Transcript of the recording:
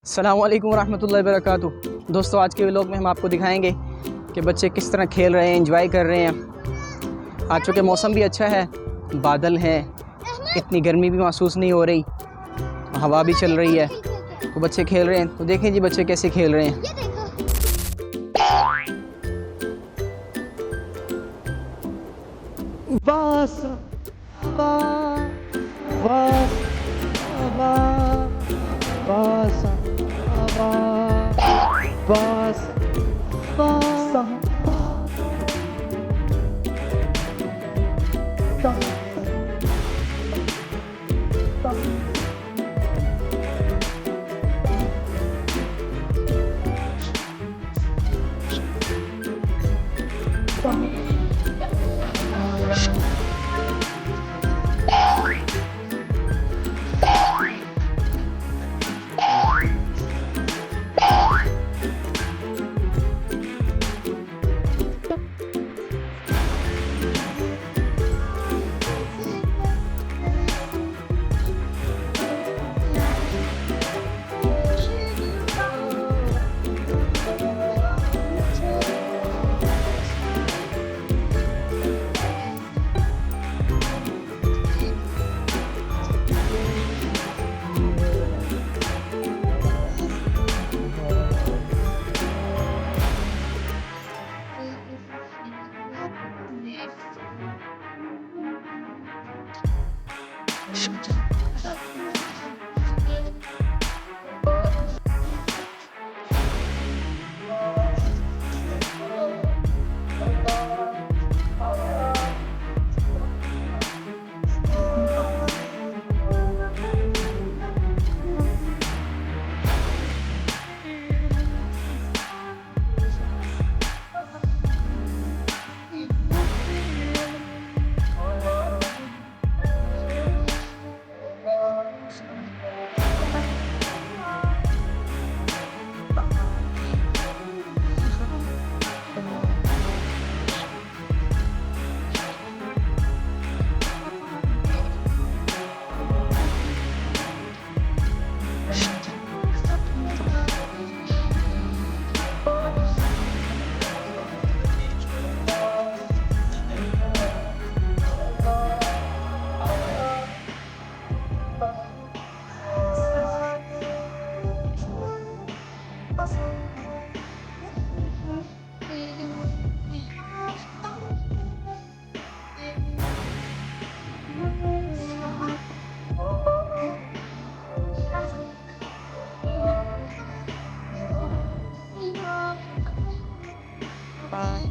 अस्सलामु अलैकुम रहमतुल्लाहि वबरकातुहू। दोस्तों, आज के व्लॉग में हम आपको दिखाएंगे कि बच्चे किस तरह खेल रहे हैं, एंजॉय कर रहे हैं। आज चूँकि मौसम भी अच्छा है, बादल हैं, इतनी गर्मी भी महसूस नहीं हो रही, हवा भी चल रही है, तो बच्चे खेल रहे हैं। तो देखें जी बच्चे कैसे खेल रहे हैं। बस बस Bye.